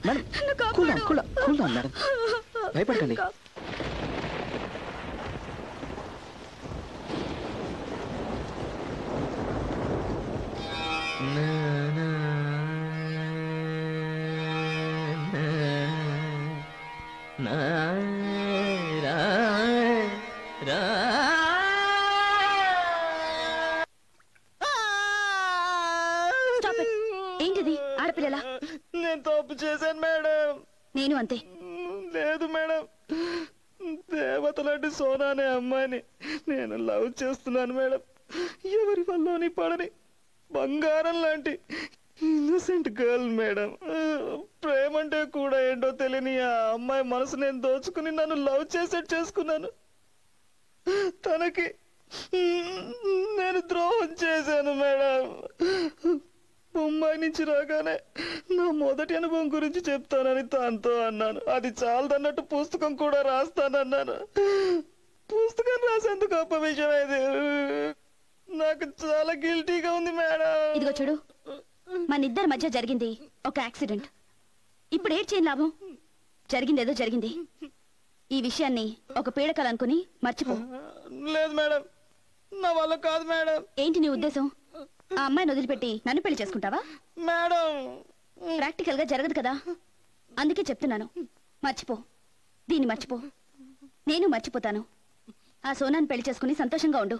Madam భయపడకండి. ఏంటిది ఆడపిల్లలా? నేను తప్పు చేశాను మేడం. నేను అంతే. లేదు మేడం, దేవత లాంటి సోనా అనే అమ్మాయిని నేను లవ్ చేస్తున్నాను మేడం. ఎవరి వల్లోని పడని బంగారం లాంటి ఇన్నోసెంట్ గర్ల్ మేడం. ప్రేమ అంటే కూడా ఏంటో తెలియని ఆ అమ్మాయి మనసు నేను దోచుకుని నన్ను లవ్ చేసేట్టు చేసుకున్నాను. తనకి నేను ద్రోహం చేశాను మేడం. ముంబై నుంచి రాగానే నా మొదటి అనుభవం గురించి చెప్తానని తనతో అన్నాను. అది చాలదన్నట్టు పుస్తకం కూడా రాస్తానన్నాను. పుస్తకం రాసేందుకు గొప్ప విషయం ఇది. నాకు చాలా గిల్టీగా ఉంది మేడం. ఇదిగో చూడు, మన ఇద్దరి మధ్య జరిగింది ఒక యాక్సిడెంట్. ఇప్పుడు ఏడ్ చేయని లాభం. జరిగిందేదో జరిగింది. ఈ విషయాన్ని ఒక పీడకలు అనుకుని మర్చిపో. లేదు మేడం, నా వల్ల కాదు మేడం. ఏంటి నీ ఉద్దేశం? ఆ అమ్మాయిని వదిలిపెట్టి నన్ను పెళ్లి చేసుకుంటావా? మేడం, ప్రాక్టికల్ గా జరగదు కదా, అందుకే చెప్తున్నాను. మర్చిపో, దీన్ని మర్చిపో. నేను మర్చిపోతాను. ఆ సోనాన్ని పెళ్లి చేసుకుని సంతోషంగా ఉండు.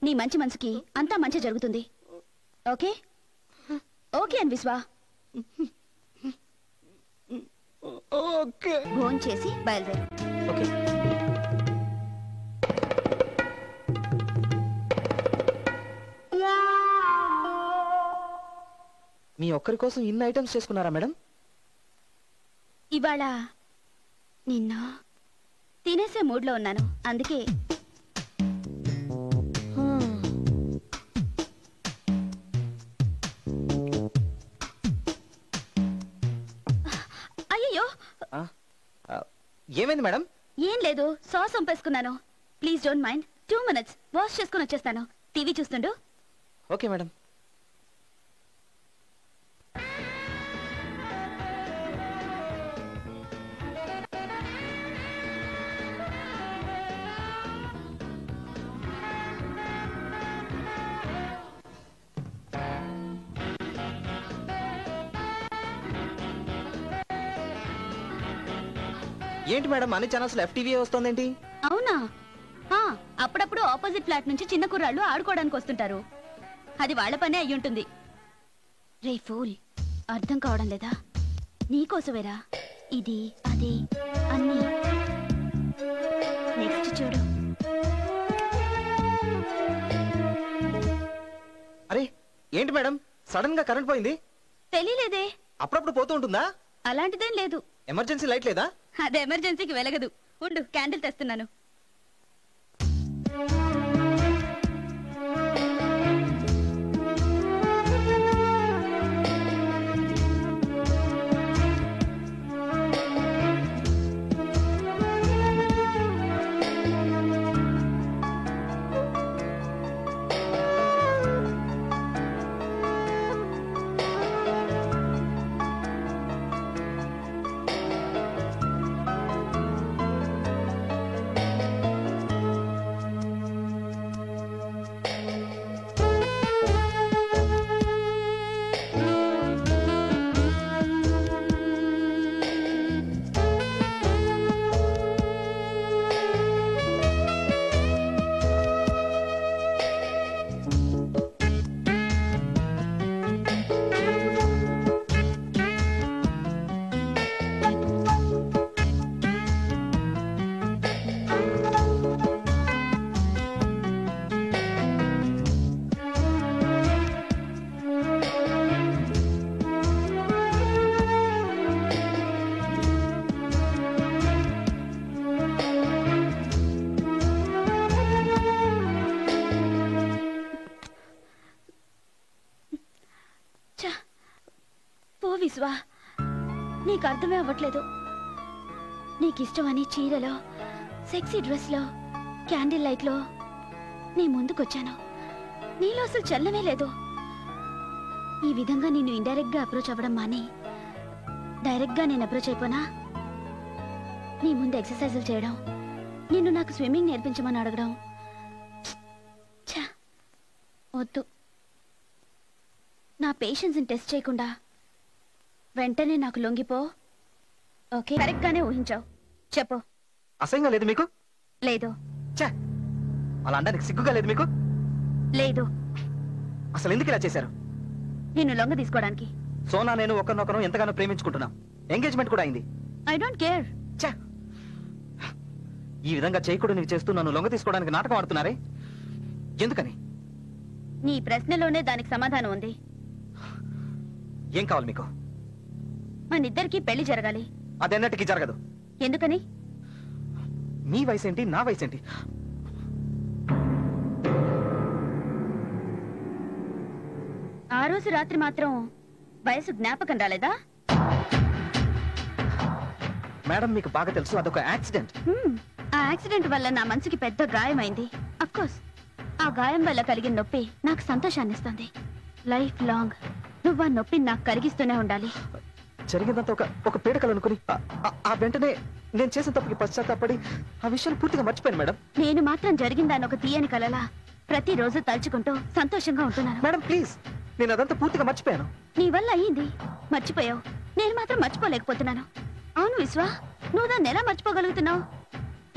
నీ మంచి మనసుకి అంతా మంచి జరుగుతుంది. ఓకే? ఓకే అని విశ్వా. ఓకే. ఫోన్ చేసి బయలుదేరు. ఓకే. మీ ఒక్కరి కోసం ఇన్ని ఐటమ్స్ చేసుకున్నారా మేడం? ఇవాళ నిన్న తినేసే మూడ్లో ఉన్నాను, అందుకే. అయ్యో, ఏమైంది మేడం? ఏం లేదు, సాస్ వంపేసుకున్నాను. Please don't mind. 2 minutes wash చేసుకుని వచ్చేస్తాను. టీవీ చూస్తుండు. Okay madam. ఏంటి మేడం అన్ని ఛానల్స్ FTV వస్తుందేంటి? అవునా? అప్పుడప్పుడు ఆపోజిట్ ఫ్లాట్ నుంచి చిన్న కుర్రాళ్ళు ఆడుకోవడానికి వస్తుంటారు. అది వాళ్ళ పనే అయ్యుంటుంది. రే ఫూల్, అర్థం కావడం లేదా? నీకోసమేరా ఇది అది అన్నీ. నెక్స్ట్ చూడు. అరే ఏంటి మేడం సడన్ గా కరెంట్ పోయింది? తెలియలేదే. అప్పుడప్పుడు పోతూ ఉంటుందా? అలాంటిదేం లేదు. ఎమర్జెన్సీ లైట్ లేదా? అదే ఎమర్జెన్సీకి వెలగదు. ఉండు, క్యాండిల్ తెస్తున్నాను. విశ్వా, నీకు అర్థమే అవ్వట్లేదు. నీకిష్టమని చీరలో, సెక్సీ డ్రెస్లో, క్యాండిల్ లైట్లో నీ ముందుకొచ్చాను. నీలో అసలు చల్లమే లేదు. ఈ విధంగా నిన్ను ఇండైరెక్ట్ గా అప్రోచ్ అవ్వడం మాని డైరెక్ట్ గా నేను అప్రోచ్ అయిపోనా? నీ ముందు ఎక్సర్సైజులు చేయడం, నిన్ను నాకు స్విమ్మింగ్ నేర్పించమని అడగడం, ఛ, వద్దు. నా పేషెన్స్ టెస్ట్ చేయకుండా వెంటనే నాకు లొంగిపో. ఓకే, కరెక్ట్ గానే ఊహించావు. చెప్పు. అసహ్యంగా లేదు మీకు? లేదు. ఛే, అలా అనడానికి సిగ్గుగా లేదు మీకు? లేదు. అసలు ఎందుకు ఇలా చేశారు? నిన్ను లొంగ తీసుకోవడానికి. సోనా నేను ఒకరినొకరు ఎంతగానో ప్రేమించుకుంటున్నాం. ఎంగేజ్మెంట్ కూడా అయింది. I don't care. ఛే, ఈ విధంగా చేయకూడనివి చేస్తూ నన్ను లొంగ తీసుకోవడానికి నాటకం ఆడుతున్నారే, ఎందుకని? నీ ప్రశ్నలోనే దానికి సమాధానం ఉంది. ఏం కావాలి మీకు? మనిద్దరికి పెళ్లి జరగాలి. అదెన్నటికీ జరగదు. ఎందుకని? నీ వయసేంటి, నా వయసేంటి? ఆ రోజు రాత్రి మాత్రం వయసు జ్ఞాపకం రాలేదా? మేడం, మీకు బాగా తెలుసు అదొక యాక్సిడెంట్. ఆ యాక్సిడెంట్ వల్ల నా మనసుకి పెద్ద గాయమైంది. అఫ్కోర్స్ ఆ గాయం వల్ల కలిగిన నొప్పి నాకు సంతోషాన్ని ఇస్తుంది. లైఫ్ లాంగ్ నువ్వు ఆ నొప్పిని నాకు కలిగిస్తూనే ఉండాలి. జరిగిందంతా ఒక పీడకలు అనుకుని ఆ వెంటనే నేను చేసిన తప్పుకి పశ్చాత్తాపడి ఆ విషయాన్ని పూర్తిగా మర్చిపోయాను మేడం. నేను మాత్రం జరిగిందాన్ని ఒక తీయని కలలా ప్రతిరోజు తలుచుకుంటూ సంతోషంగా ఉంటున్నాను. మేడం ప్లీజ్, నేను అదంతా పూర్తిగా మర్చిపోయాను. నీ వల్ల అయ్యింది, మర్చిపోయావు. నేను మాత్రం మర్చిపోలేకపోతున్నాను. అవును విశ్వా, నువ్వు దాన్ని ఎలా మర్చిపోగలుగుతున్నావు?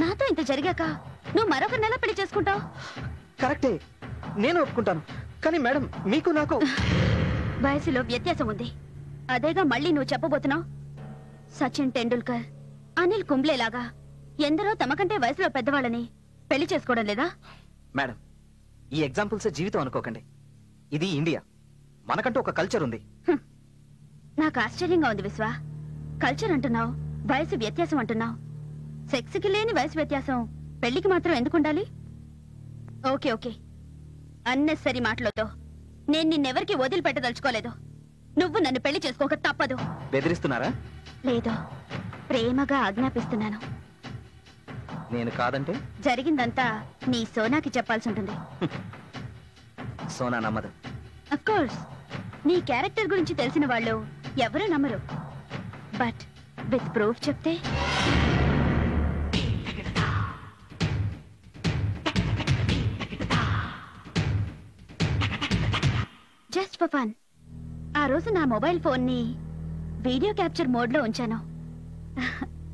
నాతో ఇంత జరిగాక నువ్వు మరొక నెల పెళ్లి చేసుకుంటావు. కరెక్టే, నేను ఒప్పుకుంటాను. కానీ మేడం, మీకు నాకు వయసులో వ్యత్యాసం ఉంది. అదేగా మళ్ళీ నువ్వు చెప్పబోతున్నావు. సచిన్ టెండూల్కర్, అనిల్ కుంబ్లే లాగా ఎందరో తమకంటే వయసులో పెద్దవాళ్ళని పెళ్లి చేసుకోవడం లేదా? మేడం, ఈ ఎగ్జాంపుల్స్ జీవితం అనుకోకండి. ఇది ఇండియా, మనకంటూ ఒక కల్చర్ ఉంది. నాకు ఆశ్చర్యంగా ఉంది విశ్వా. కల్చర్ అంటున్నావు, వయసు వ్యత్యాసం అంటున్నావు. సెక్స్కి లేని వయసు వ్యత్యాసం పెళ్లికి మాత్రం ఎందుకు ఉండాలి? ఓకే ఓకే, అన్నెసరి మాటలతో నేను నిన్నెవరికి వదిలిపెట్టదలుచుకోలేదు. నువ్వు నన్ను పెళ్లి చేసుకోక తప్పదు. బెదిరిస్తున్నారా? లేదు, ప్రేమగా ఆజ్ఞాపిస్తున్నాను. నేను కాదంటే జరిగిందంతా నీ సోనాకి చెప్పాల్సి ఉంటుంది. సోనా నమ్మదు. అఫ్కోర్స్ నీ క్యారెక్టర్ గురించి తెలిసిన వాళ్ళు ఎవరూ నమ్మరు. బట్ విత్ ప్రూఫ్ చెప్తే జస్ట్ ఫర్ ఫన్ ఆ రోజు నా మొబైల్ ఫోన్ ని వీడియో క్యాప్చర్ మోడ్ లో ఉంచాను.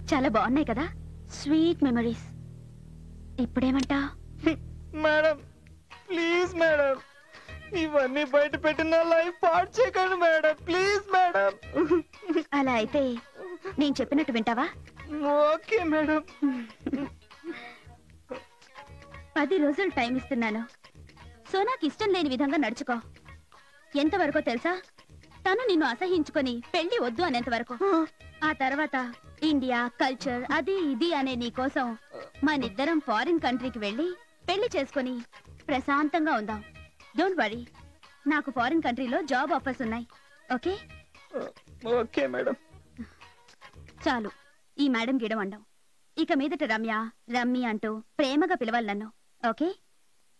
చాలా బాగున్నాయి కదా, స్వీట్ మెమరీస్. ఇప్పుడేమంటా? మేడం ప్లీజ్ మేడం, ఇవన్నీ బయట పెట్టిన లైఫ్ పాడు చేయకండి మేడం, ప్లీజ్ మేడం. అలా అయితే నేను చెప్పినట్టు వింటావా? Okay madam. 10 రోజులు టైం ఇస్తున్నాను. సోనాకి ఇష్టం లేని విధంగా నడుచుకో. ఎంతవరకో తెలుసా? తను నిన్ను అసహించుకొని పెళ్లి వద్దు అనేంత వరకు. ఆ తర్వాత ఇండియా కల్చర్ అది ఇది అనే నీ కోసం మనిద్దరం ఫారిన్ కంట్రీకి వెళ్ళి పెళ్లి చేసుకొని ప్రశాంతంగా ఉందాం. డోంట్ వరీ, నాకు ఫారిన్ కంట్రీలో జాబ్ ఆఫర్స్ ఉన్నాయి. ఓకే? Okay madam. చాలు ఈ మేడం గిడం అండం. ఇక మీదట రమ్య రమ్మి అంటూ ప్రేమగా పిలవాలి నన్ను. ఓకే?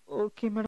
Okay madam.